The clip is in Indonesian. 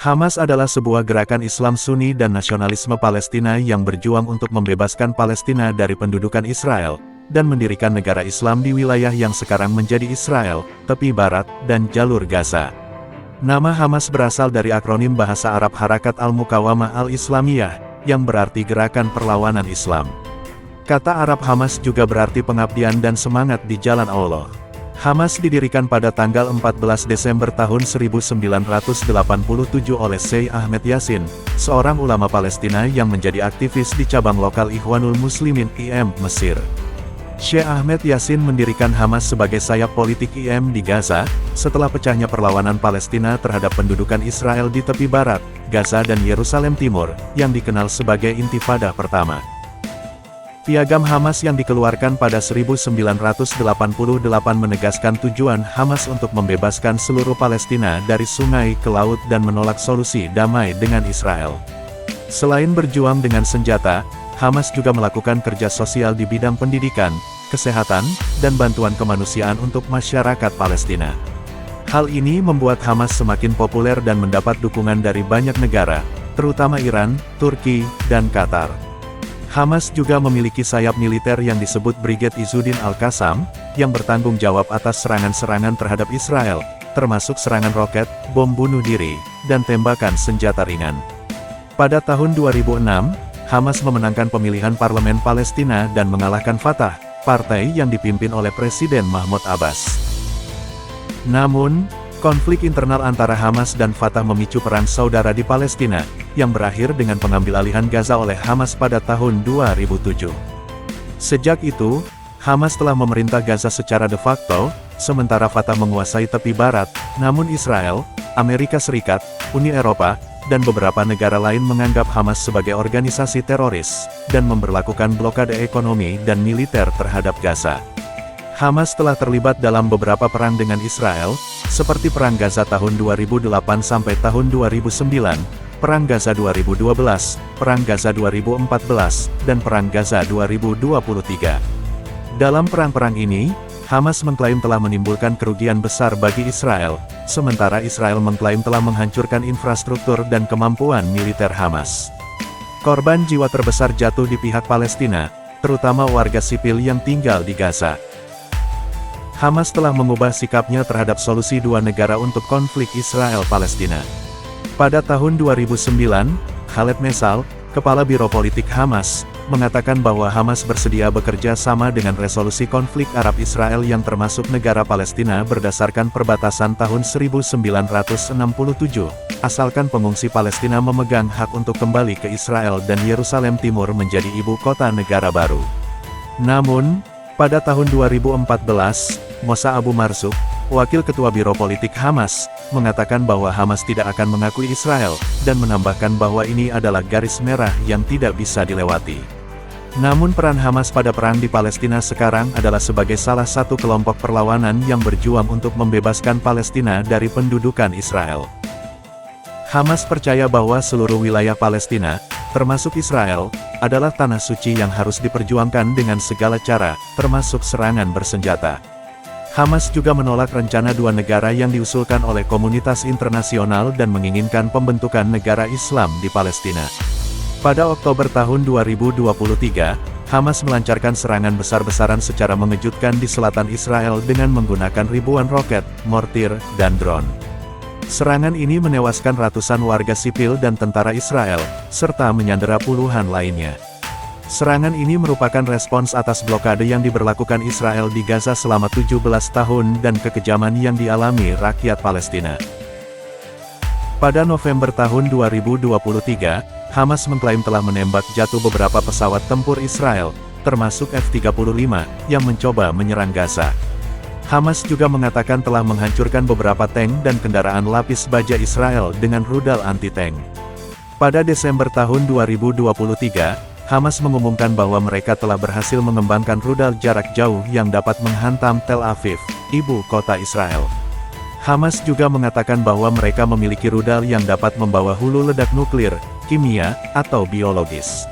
Hamas adalah sebuah gerakan Islam Sunni dan nasionalisme Palestina yang berjuang untuk membebaskan Palestina dari pendudukan Israel, dan mendirikan negara Islam di wilayah yang sekarang menjadi Israel, tepi barat, dan jalur Gaza. Nama Hamas berasal dari akronim bahasa Arab Harakat Al-Muqawamah Al-Islamiyah, yang berarti Gerakan Perlawanan Islam. Kata Arab Hamas juga berarti pengabdian dan semangat di jalan Allah. Hamas didirikan pada tanggal 14 Desember tahun 1987 oleh Syekh Ahmed Yassin, seorang ulama Palestina yang menjadi aktivis di cabang lokal Ikhwanul Muslimin (IM) Mesir. Syekh Ahmed Yassin mendirikan Hamas sebagai sayap politik IM di Gaza, setelah pecahnya perlawanan Palestina terhadap pendudukan Israel di tepi barat, Gaza dan Yerusalem Timur, yang dikenal sebagai Intifada Pertama. Piagam Hamas yang dikeluarkan pada 1988 menegaskan tujuan Hamas untuk membebaskan seluruh Palestina dari sungai ke laut dan menolak solusi damai dengan Israel. Selain berjuang dengan senjata, Hamas juga melakukan kerja sosial di bidang pendidikan, kesehatan, dan bantuan kemanusiaan untuk masyarakat Palestina. Hal ini membuat Hamas semakin populer dan mendapat dukungan dari banyak negara, terutama Iran, Turki, dan Qatar. Hamas juga memiliki sayap militer yang disebut Brigade Izzuddin Al-Qassam, yang bertanggung jawab atas serangan-serangan terhadap Israel, termasuk serangan roket, bom bunuh diri, dan tembakan senjata ringan. Pada tahun 2006, Hamas memenangkan pemilihan parlemen Palestina dan mengalahkan Fatah, partai yang dipimpin oleh Presiden Mahmud Abbas. Namun, konflik internal antara Hamas dan Fatah memicu perang saudara di Palestina, yang berakhir dengan pengambil alihan Gaza oleh Hamas pada tahun 2007. Sejak itu, Hamas telah memerintah Gaza secara de facto, sementara Fatah menguasai tepi barat, namun Israel, Amerika Serikat, Uni Eropa, dan beberapa negara lain menganggap Hamas sebagai organisasi teroris, dan memberlakukan blokade ekonomi dan militer terhadap Gaza. Hamas telah terlibat dalam beberapa perang dengan Israel, seperti Perang Gaza tahun 2008 sampai tahun 2009, Perang Gaza 2012, Perang Gaza 2014, dan Perang Gaza 2023. Dalam perang-perang ini, Hamas mengklaim telah menimbulkan kerugian besar bagi Israel, sementara Israel mengklaim telah menghancurkan infrastruktur dan kemampuan militer Hamas. Korban jiwa terbesar jatuh di pihak Palestina, terutama warga sipil yang tinggal di Gaza. Hamas telah mengubah sikapnya terhadap solusi dua negara untuk konflik Israel-Palestina. Pada tahun 2009, Khaled Mesal, Kepala Biro Politik Hamas, mengatakan bahwa Hamas bersedia bekerja sama dengan resolusi konflik Arab-Israel yang termasuk negara Palestina berdasarkan perbatasan tahun 1967, asalkan pengungsi Palestina memegang hak untuk kembali ke Israel dan Yerusalem Timur menjadi ibu kota negara baru. Namun, pada tahun 2014, Mossa Abu Marzuk, Wakil Ketua Biro Politik Hamas, mengatakan bahwa Hamas tidak akan mengakui Israel, dan menambahkan bahwa ini adalah garis merah yang tidak bisa dilewati. Namun peran Hamas pada perang di Palestina sekarang adalah sebagai salah satu kelompok perlawanan yang berjuang untuk membebaskan Palestina dari pendudukan Israel. Hamas percaya bahwa seluruh wilayah Palestina, termasuk Israel, adalah tanah suci yang harus diperjuangkan dengan segala cara, termasuk serangan bersenjata. Hamas juga menolak rencana dua negara yang diusulkan oleh komunitas internasional dan menginginkan pembentukan negara Islam di Palestina. Pada Oktober tahun 2023, Hamas melancarkan serangan besar-besaran secara mengejutkan di selatan Israel dengan menggunakan ribuan roket, mortir, dan drone. Serangan ini menewaskan ratusan warga sipil dan tentara Israel, serta menyandera puluhan lainnya. Serangan ini merupakan respons atas blokade yang diberlakukan Israel di Gaza selama 17 tahun dan kekejaman yang dialami rakyat Palestina. Pada November tahun 2023, Hamas mengklaim telah menembak jatuh beberapa pesawat tempur Israel, termasuk F-35, yang mencoba menyerang Gaza. Hamas juga mengatakan telah menghancurkan beberapa tank dan kendaraan lapis baja Israel dengan rudal anti-tank. Pada Desember tahun 2023, Hamas mengumumkan bahwa mereka telah berhasil mengembangkan rudal jarak jauh yang dapat menghantam Tel Aviv, ibu kota Israel. Hamas juga mengatakan bahwa mereka memiliki rudal yang dapat membawa hulu ledak nuklir, kimia, atau biologis.